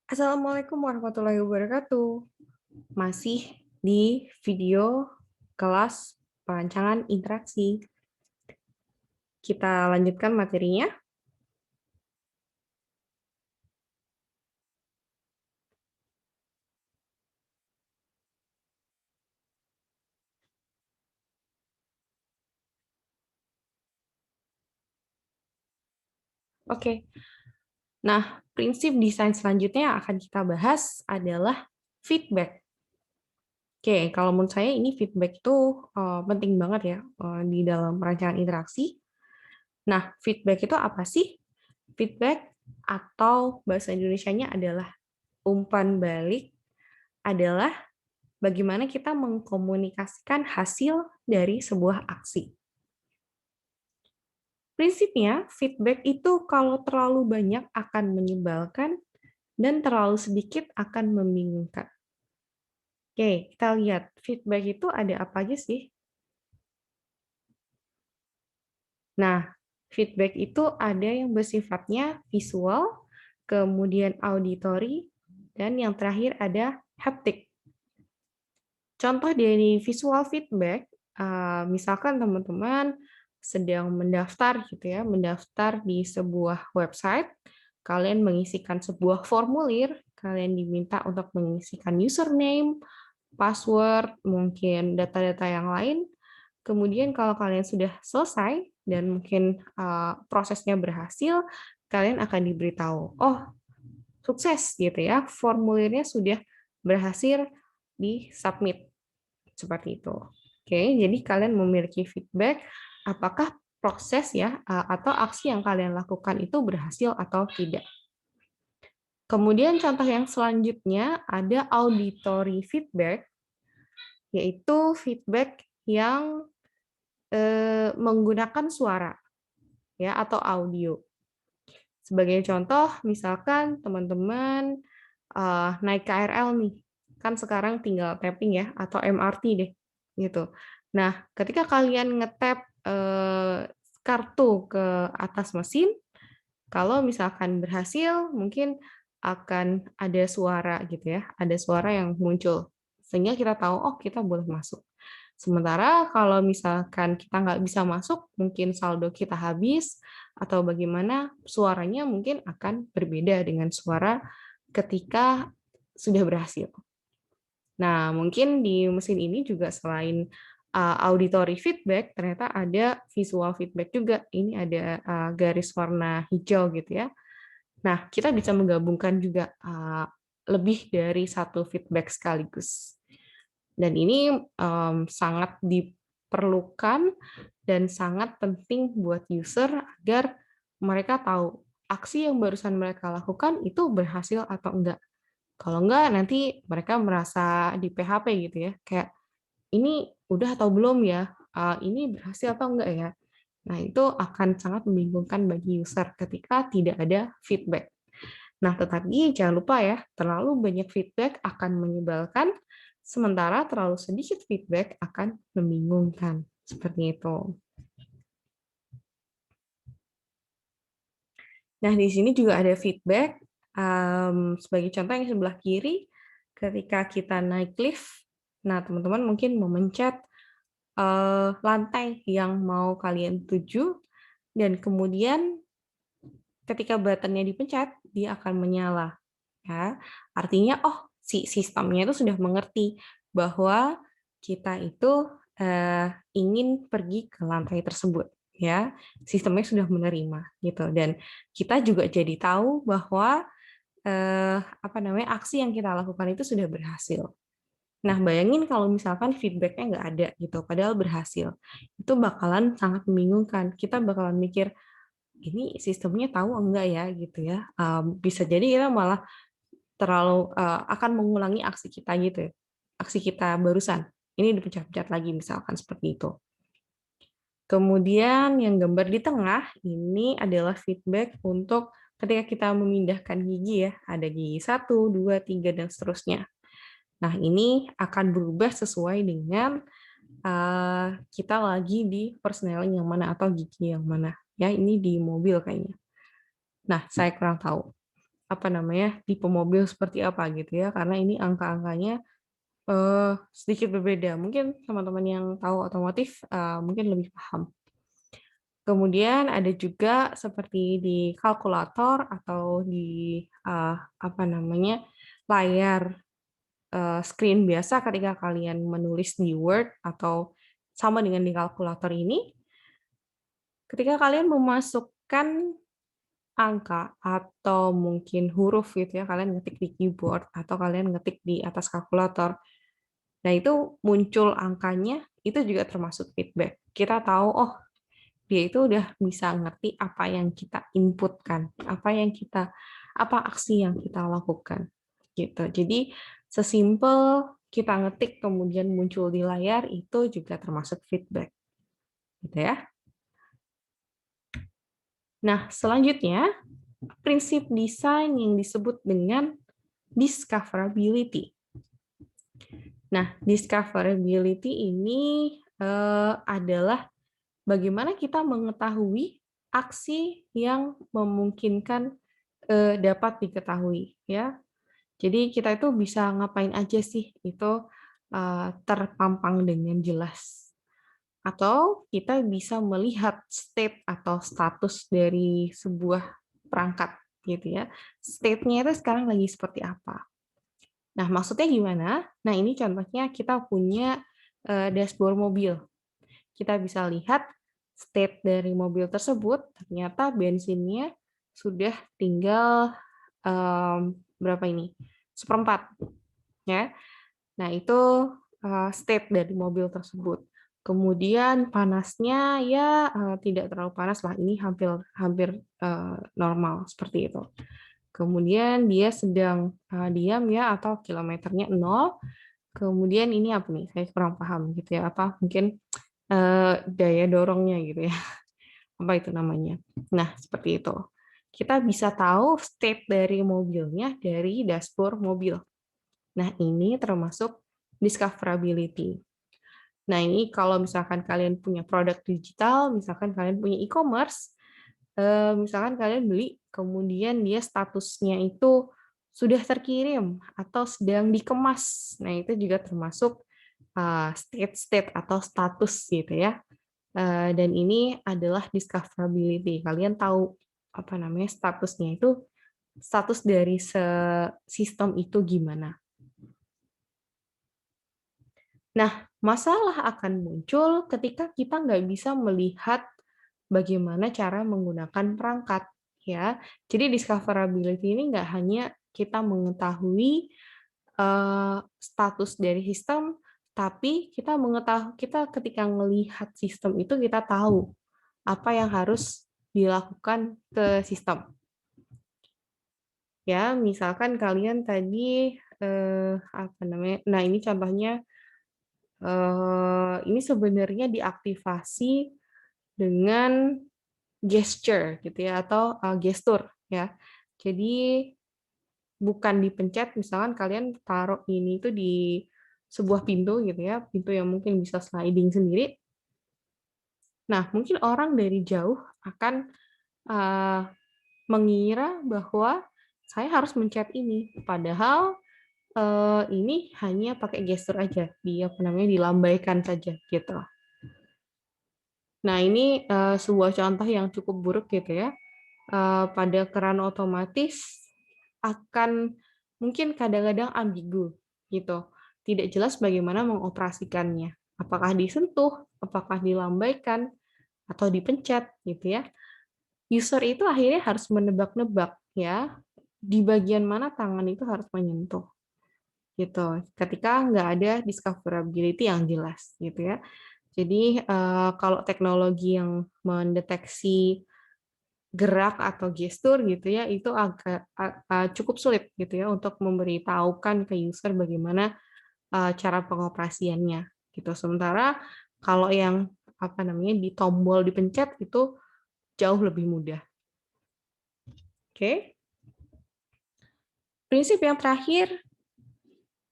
Assalamualaikum warahmatullahi wabarakatuh. Masih di video kelas perancangan interaksi. Kita lanjutkan materinya. Oke. Nah, prinsip desain selanjutnya yang akan kita bahas adalah feedback. Oke, kalau menurut saya ini feedback itu penting banget ya di dalam perancangan interaksi. Nah, feedback itu apa sih? Feedback atau bahasa Indonesianya adalah umpan balik adalah bagaimana kita mengkomunikasikan hasil dari sebuah aksi. Prinsipnya, feedback itu kalau terlalu banyak akan menyebalkan dan terlalu sedikit akan membingungkan. Oke, kita lihat feedback itu ada apa aja sih? Nah, feedback itu ada yang bersifatnya visual, kemudian auditory, dan yang terakhir ada haptic. Contoh dari visual feedback, misalkan teman-teman sedang mendaftar gitu ya, mendaftar di sebuah website, kalian mengisikan sebuah formulir, kalian diminta untuk mengisikan username, password, mungkin data-data yang lain. Kemudian kalau kalian sudah selesai dan mungkin prosesnya berhasil, kalian akan diberitahu, oh sukses gitu ya, formulirnya sudah berhasil di submit seperti itu. Oke, jadi kalian memiliki feedback apakah proses ya atau aksi yang kalian lakukan itu berhasil atau tidak. Kemudian contoh yang selanjutnya ada auditory feedback, yaitu feedback yang menggunakan suara ya atau audio. Sebagai contoh, misalkan teman-teman naik KRL nih, kan sekarang tinggal tapping ya atau MRT deh gitu. Nah, ketika kalian ngetap kartu ke atas mesin, kalau misalkan berhasil, mungkin akan ada suara gitu ya, ada suara yang muncul sehingga kita tahu oh kita boleh masuk. Sementara kalau misalkan kita nggak bisa masuk, mungkin saldo kita habis, atau bagaimana, suaranya mungkin akan berbeda dengan suara ketika sudah berhasil. Nah, mungkin di mesin ini juga selain auditory feedback, ternyata ada visual feedback juga. Ini ada garis warna hijau gitu ya. Nah, kita bisa menggabungkan juga lebih dari satu feedback sekaligus. Dan ini sangat diperlukan dan sangat penting buat user agar mereka tahu aksi yang barusan mereka lakukan itu berhasil atau enggak. Kalau enggak, nanti mereka merasa di PHP gitu ya. Kayak, ini udah atau belum ya? Ini berhasil atau enggak ya? Nah, itu akan sangat membingungkan bagi user ketika tidak ada feedback. Nah, tetapi jangan lupa ya, terlalu banyak feedback akan menyebalkan, sementara terlalu sedikit feedback akan membingungkan. Seperti itu. Nah, di sini juga ada feedback. Sebagai contoh yang sebelah kiri, ketika kita naik lift, nah teman-teman mungkin memencet lantai yang mau kalian tuju, dan kemudian ketika buttonnya dipencet, dia akan menyala. Ya, artinya, oh, si sistemnya itu sudah mengerti bahwa kita itu ingin pergi ke lantai tersebut. Ya, sistemnya sudah menerima gitu, dan kita juga jadi tahu bahwa apa namanya aksi yang kita lakukan itu sudah berhasil. Nah, bayangin kalau misalkan feedbacknya nggak ada gitu, padahal berhasil. Itu bakalan sangat membingungkan. Kita bakalan mikir, ini sistemnya tahu enggak ya gitu ya. Bisa jadi kita malah terlalu akan mengulangi aksi kita gitu ya. Aksi kita barusan. Ini dipencet-pencet lagi misalkan seperti itu. Kemudian yang gambar di tengah ini adalah feedback untuk ketika kita memindahkan gigi ya. Ada gigi 1, 2, 3, dan seterusnya. Nah, ini akan berubah sesuai dengan kita lagi di persneling yang mana atau gigi yang mana. Ya, ini di mobil kayaknya. Nah, saya kurang tahu. tipe mobil seperti apa gitu ya, karena ini angka-angkanya sedikit berbeda. Mungkin teman-teman yang tahu otomotif mungkin lebih paham. Kemudian ada juga seperti di kalkulator atau di layar screen biasa ketika kalian menulis di Word atau sama dengan di kalkulator ini, ketika kalian memasukkan angka atau mungkin huruf gitu ya, kalian ngetik di keyboard atau kalian ngetik di atas kalkulator. Nah, itu muncul angkanya, itu juga termasuk feedback. Kita tahu, oh, dia itu udah bisa ngerti apa yang kita inputkan, apa aksi yang kita lakukan. Gitu. Jadi, sesimpel kita ngetik kemudian muncul di layar, itu juga termasuk feedback. Gitu ya. Nah, selanjutnya, prinsip desain yang disebut dengan discoverability. Nah, discoverability ini adalah bagaimana kita mengetahui aksi yang memungkinkan dapat diketahui, ya. Jadi kita itu bisa ngapain aja sih itu terpampang dengan jelas. Atau kita bisa melihat state atau status dari sebuah perangkat, gitu ya. State-nya itu sekarang lagi seperti apa. Nah, maksudnya gimana? Nah, ini contohnya kita punya dashboard mobil. Kita bisa lihat state dari mobil tersebut, ternyata bensinnya sudah tinggal berapa ini? 1/4. Ya. Nah, itu state dari mobil tersebut. Kemudian panasnya ya tidak terlalu panas lah, ini hampir hampir normal seperti itu. Kemudian dia sedang diam ya atau kilometernya 0. Kemudian ini apa nih? Saya kurang paham gitu ya. Apa mungkin daya dorongnya gitu ya. Apa itu namanya? Nah, seperti itu. Kita bisa tahu state dari mobilnya dari dashboard mobil. Nah, ini termasuk discoverability. Nah, ini kalau misalkan kalian punya produk digital, misalkan kalian punya e-commerce, misalkan kalian beli, kemudian dia statusnya itu sudah terkirim atau sedang dikemas. Nah, itu juga termasuk state atau status gitu ya. Dan ini adalah discoverability. Kalian tahu statusnya itu, status dari sistem itu gimana. Nah, masalah akan muncul ketika kita nggak bisa melihat bagaimana cara menggunakan perangkat, ya. Jadi discoverability ini nggak hanya kita mengetahui status dari sistem, tapi kita ketika melihat sistem itu kita tahu apa yang harus dilakukan ke sistem. Ya, misalkan kalian tadi nah ini contohnya ini sebenarnya diaktifasi dengan gesture gitu ya atau gestur ya. Jadi bukan dipencet, misalkan kalian taruh ini itu di sebuah pintu gitu ya, pintu yang mungkin bisa sliding sendiri. Nah, mungkin orang dari jauh akan mengira bahwa saya harus mencet ini, padahal ini hanya pakai gestur aja, dilambaikan saja gitu. Nah, ini sebuah contoh yang cukup buruk gitu ya. Pada keran otomatis akan mungkin kadang-kadang ambigu gitu. Tidak jelas bagaimana mengoperasikannya. Apakah disentuh, apakah dilambaikan, atau dipencet gitu ya. User itu akhirnya harus menebak-nebak ya di bagian mana tangan itu harus menyentuh gitu. Ketika nggak ada discoverability yang jelas gitu ya. Jadi kalau teknologi yang mendeteksi gerak atau gestur gitu ya itu agak cukup sulit gitu ya untuk memberitahukan ke user bagaimana cara pengoperasiannya gitu. Sementara kalau yang di tombol dipencet itu jauh lebih mudah. Oke. Prinsip yang terakhir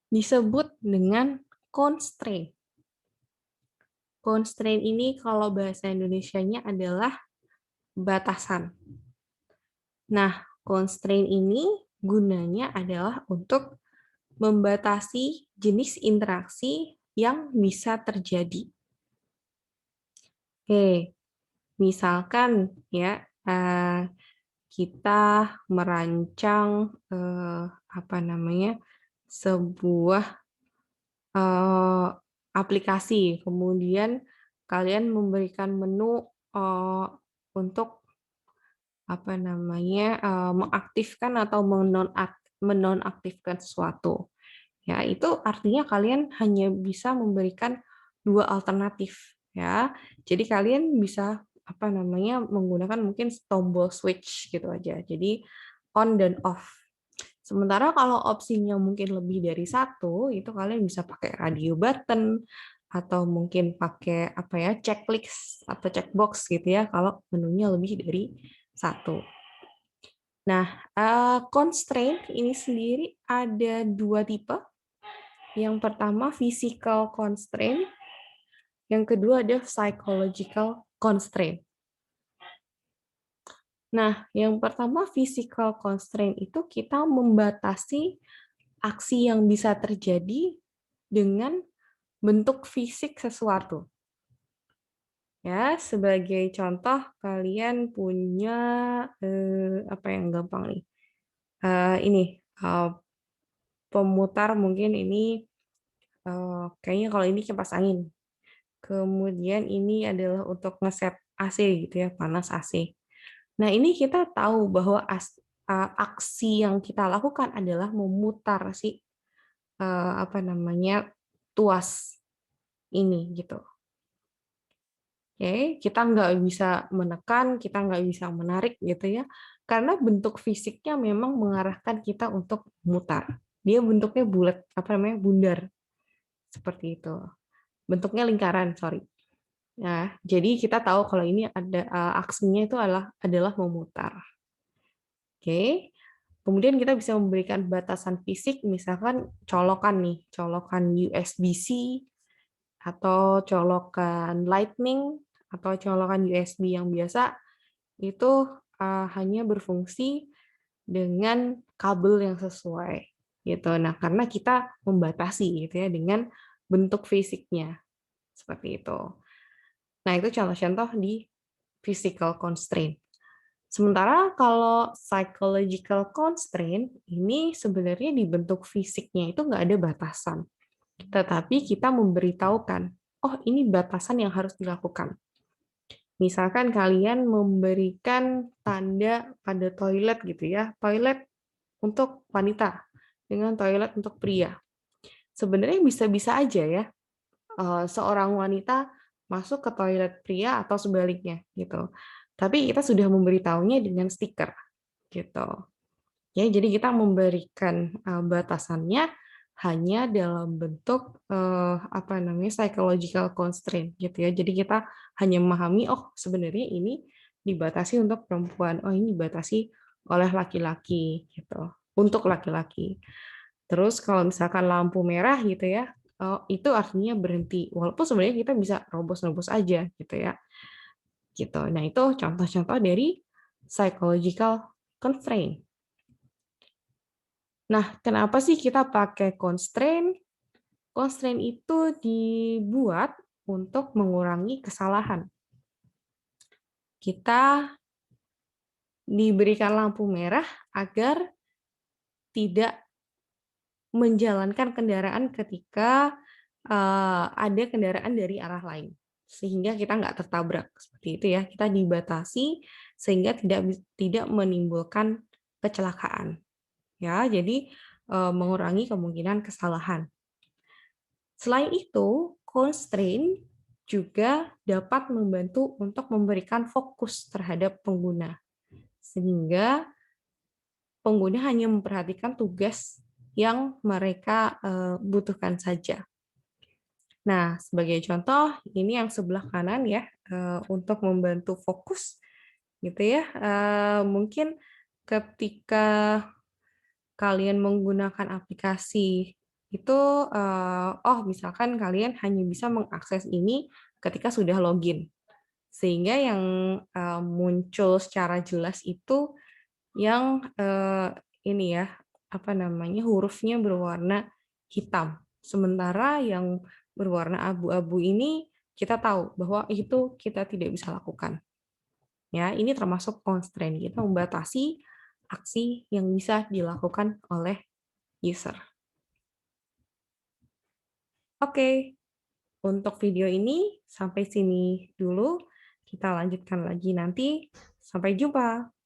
disebut dengan constraint. Constraint ini kalau bahasa Indonesianya adalah batasan. Nah, constraint ini gunanya adalah untuk membatasi jenis interaksi yang bisa terjadi. Oke, misalkan ya kita merancang apa namanya sebuah aplikasi, kemudian kalian memberikan menu untuk apa namanya mengaktifkan atau menonaktifkan sesuatu. Ya, itu artinya kalian hanya bisa memberikan dua alternatif, ya. Jadi kalian bisa apa namanya menggunakan mungkin tombol switch gitu aja. Jadi on dan off. Sementara kalau opsinya mungkin lebih dari satu, itu kalian bisa pakai radio button atau mungkin pakai apa ya checklist atau checkbox gitu ya kalau menunya lebih dari satu. Nah, constraint ini sendiri ada dua tipe. Yang pertama physical constraint, yang kedua ada psychological constraint. Nah, yang pertama physical constraint itu kita membatasi aksi yang bisa terjadi dengan bentuk fisik sesuatu. Ya, sebagai contoh kalian punya apa yang gampang nih? Ini pemutar mungkin ini kayaknya kalau ini kipas angin. Kemudian ini adalah untuk ngeset AC gitu ya, panas AC. Nah, ini kita tahu bahwa aksi yang kita lakukan adalah memutar si apa namanya tuas ini gitu. Oke, kita nggak bisa menekan, kita nggak bisa menarik gitu ya, karena bentuk fisiknya memang mengarahkan kita untuk mutar. Dia bentuknya bulat, apa namanya, bundar seperti itu. Bentuknya lingkaran, sorry. Nah, jadi kita tahu kalau ini ada aksinya itu adalah memutar. Oke. Kemudian kita bisa memberikan batasan fisik, misalkan colokan nih, colokan USB-C atau colokan Lightning atau colokan USB yang biasa itu hanya berfungsi dengan kabel yang sesuai gitu. Nah, karena kita membatasi gitu ya dengan bentuk fisiknya seperti itu. Nah, itu contoh-contoh di physical constraint. Sementara kalau psychological constraint ini sebenarnya di bentuk fisiknya itu nggak ada batasan. Tetapi kita memberitahukan, oh ini batasan yang harus dilakukan. Misalkan kalian memberikan tanda pada toilet gitu ya, toilet untuk wanita dengan toilet untuk pria. Sebenarnya bisa-bisa aja ya, seorang wanita masuk ke toilet pria atau sebaliknya gitu. Tapi kita sudah memberitahunya dengan stiker gitu. Ya, jadi kita memberikan batasannya hanya dalam bentuk apa namanya psychological constraint gitu ya. Jadi kita hanya memahami oh sebenarnya ini dibatasi untuk perempuan, oh ini dibatasi oleh laki-laki gitu. Untuk laki-laki. Terus kalau misalkan lampu merah gitu ya, oh, itu artinya berhenti. Walaupun sebenarnya kita bisa robos-robos aja gitu ya. Gitu. Nah, itu contoh-contoh dari psychological constraint. Nah, kenapa sih kita pakai constraint? Constraint itu dibuat untuk mengurangi kesalahan. Kita diberikan lampu merah agar tidak menjalankan kendaraan ketika ada kendaraan dari arah lain. Sehingga kita nggak tertabrak. Seperti itu ya, kita dibatasi sehingga tidak menimbulkan kecelakaan. Ya, jadi mengurangi kemungkinan kesalahan. Selain itu, constraint juga dapat membantu untuk memberikan fokus terhadap pengguna, sehingga pengguna hanya memperhatikan tugas yang mereka butuhkan saja. Nah, sebagai contoh, ini yang sebelah kanan ya, untuk membantu fokus, gitu ya. Mungkin ketika kalian menggunakan aplikasi itu, oh misalkan kalian hanya bisa mengakses ini ketika sudah login. Sehingga yang muncul secara jelas itu yang ini ya, apa namanya, hurufnya berwarna hitam. Sementara yang berwarna abu-abu ini kita tahu bahwa itu kita tidak bisa lakukan. Ya, ini termasuk constraint. Kita membatasi aksi yang bisa dilakukan oleh user. Oke, untuk video ini sampai sini dulu. Kita lanjutkan lagi nanti. Sampai jumpa.